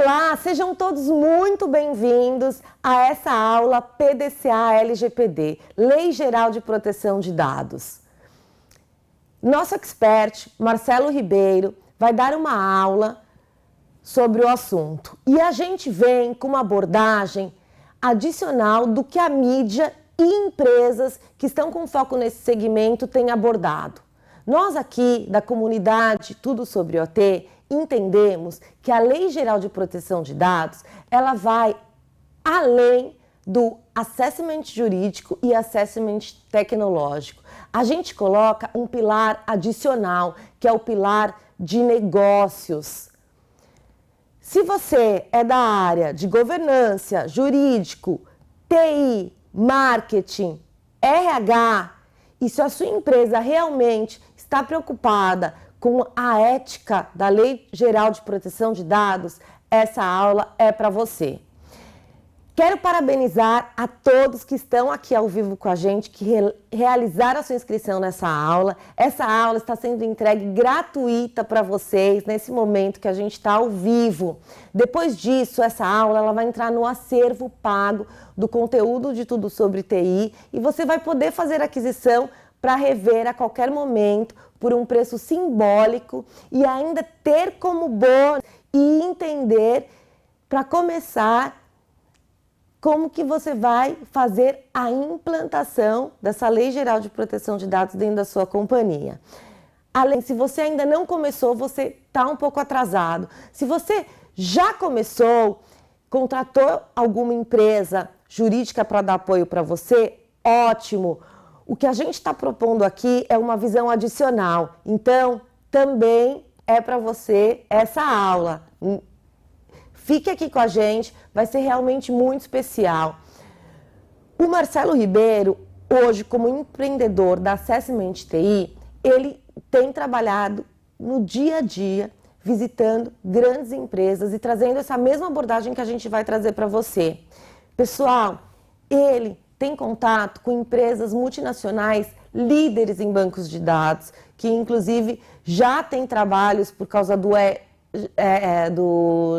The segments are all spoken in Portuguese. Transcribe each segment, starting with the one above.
Olá, sejam todos muito bem-vindos a essa aula PDCA-LGPD, Lei Geral de Proteção de Dados. Nosso expert, Marcelo Ribeiro, vai dar uma aula sobre o assunto. E a gente vem com uma abordagem adicional do que a mídia e empresas que estão com foco nesse segmento têm abordado. Nós aqui, da comunidade Tudo Sobre OT, entendemos que a Lei Geral de Proteção de Dados, ela vai além do assessment jurídico e assessment tecnológico. A gente coloca um pilar adicional, que é o pilar de negócios. Se você é da área de governança, jurídico, TI, marketing, RH, e se a sua empresa realmente está preocupada com a ética da Lei Geral de Proteção de Dados, essa aula é para você. Quero parabenizar a todos que estão aqui ao vivo com a gente, que realizaram a sua inscrição nessa aula. Essa aula está sendo entregue gratuita para vocês nesse momento que a gente está ao vivo. Depois disso, essa aula ela vai entrar no acervo pago do conteúdo de Tudo Sobre TI e você vai poder fazer aquisição para rever a qualquer momento por um preço simbólico e ainda ter como bônus e entender, para começar, como que você vai fazer a implantação dessa Lei Geral de Proteção de Dados dentro da sua companhia. Além, se você ainda não começou, você está um pouco atrasado. Se você já começou, contratou alguma empresa jurídica para dar apoio para você, ótimo! O que a gente está propondo aqui é uma visão adicional, então também é para você essa aula. Fique aqui com a gente, vai ser realmente muito especial. O Marcelo Ribeiro, hoje como empreendedor da Assessment TI, ele tem trabalhado no dia a dia, visitando grandes empresas e trazendo essa mesma abordagem que a gente vai trazer para você. Pessoal, ele tem contato com empresas multinacionais líderes em bancos de dados, que inclusive já tem trabalhos por causa do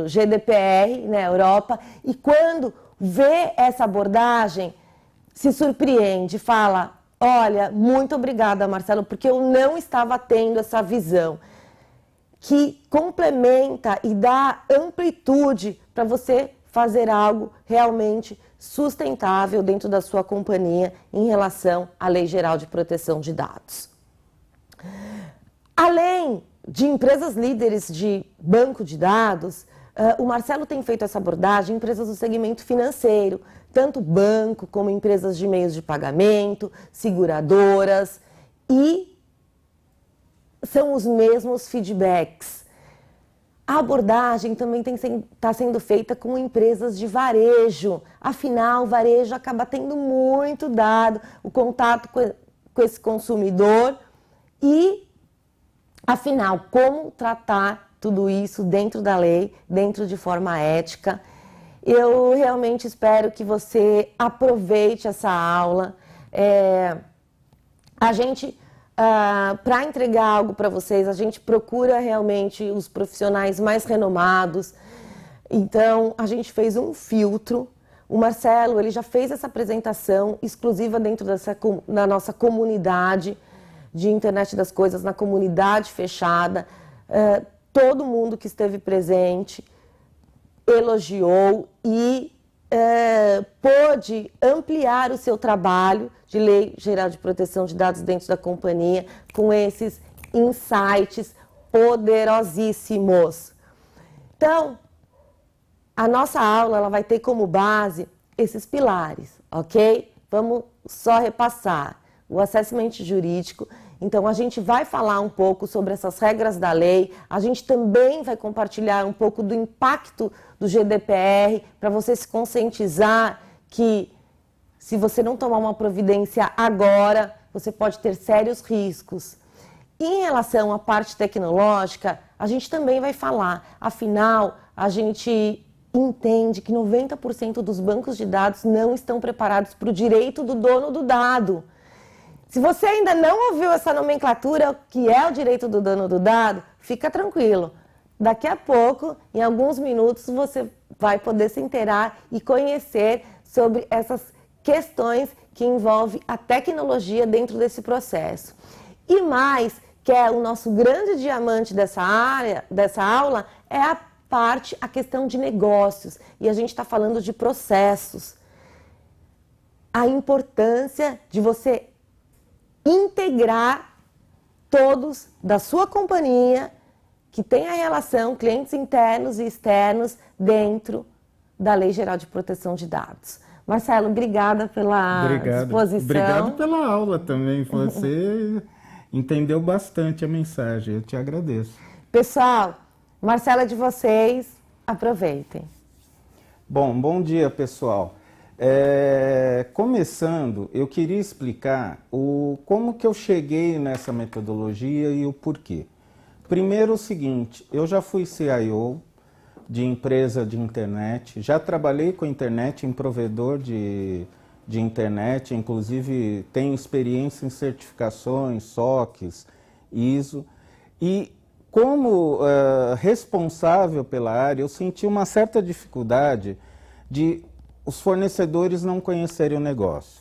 GDPR na Europa, e quando vê essa abordagem, se surpreende, fala, olha, muito obrigada, Marcelo, porque eu não estava tendo essa visão, que complementa e dá amplitude para você fazer algo realmente sustentável dentro da sua companhia em relação à Lei Geral de Proteção de Dados. Além de empresas líderes de banco de dados, o Marcelo tem feito essa abordagem em empresas do segmento financeiro, tanto banco como empresas de meios de pagamento, seguradoras, e são os mesmos feedbacks. A abordagem também está sendo feita com empresas de varejo. Afinal, o varejo acaba tendo muito dado, o contato com esse consumidor e, afinal, como tratar tudo isso dentro da lei, dentro de forma ética. Eu realmente espero que você aproveite essa aula. A gente... para entregar algo para vocês, a gente procura realmente os profissionais mais renomados. Então, a gente fez um filtro. O Marcelo, ele já fez essa apresentação exclusiva dentro da nossa comunidade de Internet das Coisas, na comunidade fechada. Todo mundo que esteve presente elogiou e pôde ampliar o seu trabalho de Lei Geral de Proteção de Dados dentro da companhia com esses insights poderosíssimos. Então, a nossa aula ela vai ter como base esses pilares, ok? Vamos só repassar o assessment jurídico. Então, a gente vai falar um pouco sobre essas regras da lei, a gente também vai compartilhar um pouco do impacto do GDPR, para você se conscientizar que se você não tomar uma providência agora, você pode ter sérios riscos. E em relação à parte tecnológica, a gente também vai falar, afinal, a gente entende que 90% dos bancos de dados não estão preparados para o direito do dono do dado. Se você ainda não ouviu essa nomenclatura, que é o direito do dono do dado, fica tranquilo. daqui a pouco, em alguns minutos, você vai poder se inteirar e conhecer sobre essas questões que envolvem a tecnologia dentro desse processo. E mais, que é o nosso grande diamante dessa aula, é a questão de negócios. E a gente está falando de processos. A importância de você integrar todos da sua companhia que tem a relação clientes internos e externos dentro da Lei Geral de Proteção de Dados. Marcelo, obrigada pela disposição. Obrigado pela aula também. Você entendeu bastante a mensagem. Eu te agradeço. Pessoal, Marcelo é de vocês. Aproveitem. Bom dia, pessoal. Começando, eu queria explicar como que eu cheguei nessa metodologia e o porquê. Primeiro, o seguinte, eu já fui CIO de empresa de internet, já trabalhei com internet em provedor de internet, inclusive tenho experiência em certificações, SOCs, ISO, e como responsável pela área, eu senti uma certa dificuldade de os fornecedores não conhecerem o negócio.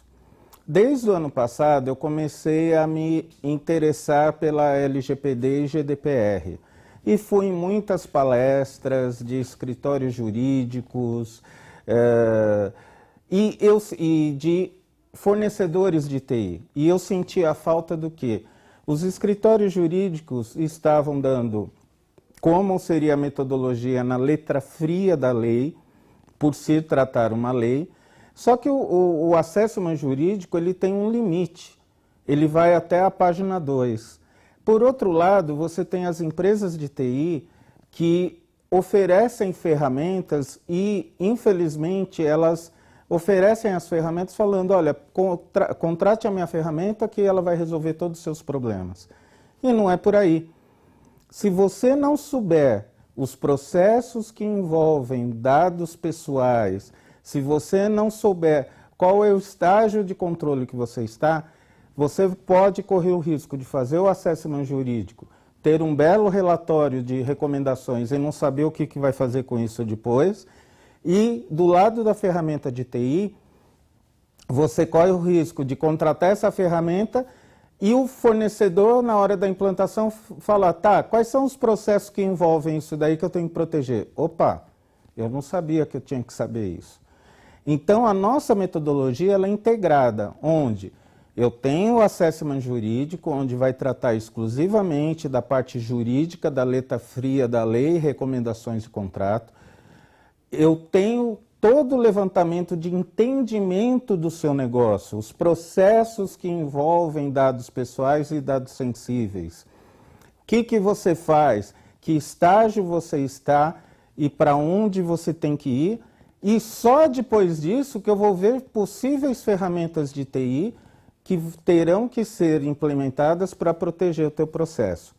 Desde o ano passado, eu comecei a me interessar pela LGPD e GDPR. E fui em muitas palestras de escritórios jurídicos e de fornecedores de TI. E eu senti a falta do quê? Os escritórios jurídicos estavam dando como seria a metodologia na letra fria da lei, por se tratar uma lei, só que o assessment jurídico ele tem um limite, ele vai até a página 2. Por outro lado, você tem as empresas de TI que oferecem ferramentas e, infelizmente, elas oferecem as ferramentas falando, olha, contrate a minha ferramenta que ela vai resolver todos os seus problemas. E não é por aí. Se você não souber os processos que envolvem dados pessoais, se você não souber qual é o estágio de controle que você está, você pode correr o risco de fazer o assessment jurídico, ter um belo relatório de recomendações e não saber o que vai fazer com isso depois. E do lado da ferramenta de TI, você corre o risco de contratar essa ferramenta e o fornecedor, na hora da implantação, falar, tá, quais são os processos que envolvem isso daí que eu tenho que proteger? Opa, eu não sabia que eu tinha que saber isso. Então, a nossa metodologia ela é integrada, onde eu tenho o assessment jurídico, onde vai tratar exclusivamente da parte jurídica, da letra fria da lei, recomendações de contrato. Eu tenho todo o levantamento de entendimento do seu negócio, os processos que envolvem dados pessoais e dados sensíveis. O que você faz, que estágio você está e para onde você tem que ir. E só depois disso que eu vou ver possíveis ferramentas de TI que terão que ser implementadas para proteger o teu processo.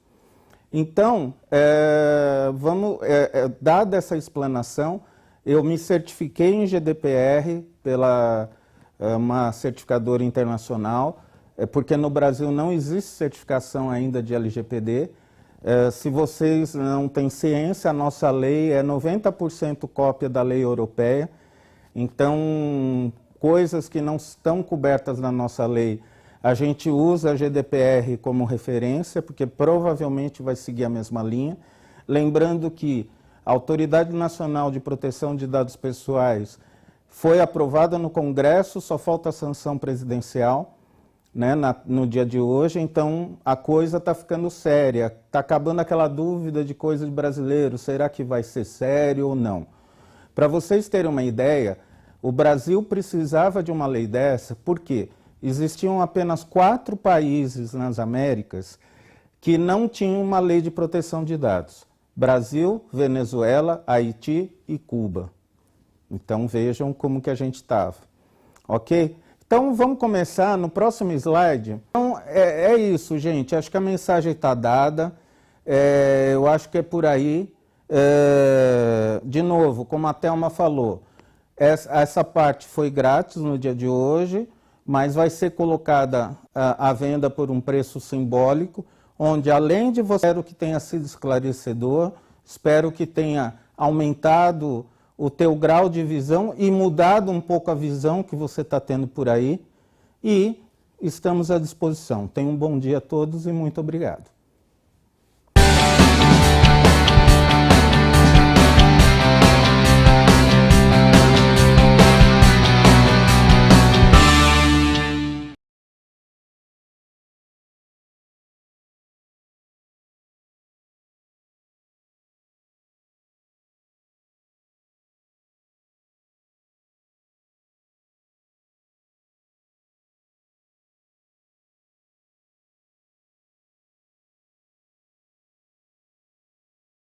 Então, dada essa explanação, eu me certifiquei em GDPR pela uma certificadora internacional, porque no Brasil não existe certificação ainda de LGPD. Se vocês não têm ciência, a nossa lei é 90% cópia da lei europeia. Então, coisas que não estão cobertas na nossa lei, a gente usa a GDPR como referência, porque provavelmente vai seguir a mesma linha. Lembrando que a Autoridade Nacional de Proteção de Dados Pessoais foi aprovada no Congresso, só falta a sanção presidencial, né, no dia de hoje, então a coisa está ficando séria, está acabando aquela dúvida de coisa de brasileiro, será que vai ser sério ou não? Para vocês terem uma ideia, o Brasil precisava de uma lei dessa, porque existiam apenas 4 países nas Américas que não tinham uma lei de proteção de dados. Brasil, Venezuela, Haiti e Cuba. Então vejam como que a gente estava. Ok? Então vamos começar no próximo slide. Então é isso, gente. Acho que a mensagem está dada. Eu acho que é por aí. De novo, como a Thelma falou, essa parte foi grátis no dia de hoje, mas vai ser colocada à venda por um preço simbólico, onde além de você o que tenha sido esclarecedor, Espero que tenha aumentado o teu grau de visão e mudado um pouco a visão que você está tendo por aí. E estamos à disposição. Tenham um bom dia a todos e muito obrigado.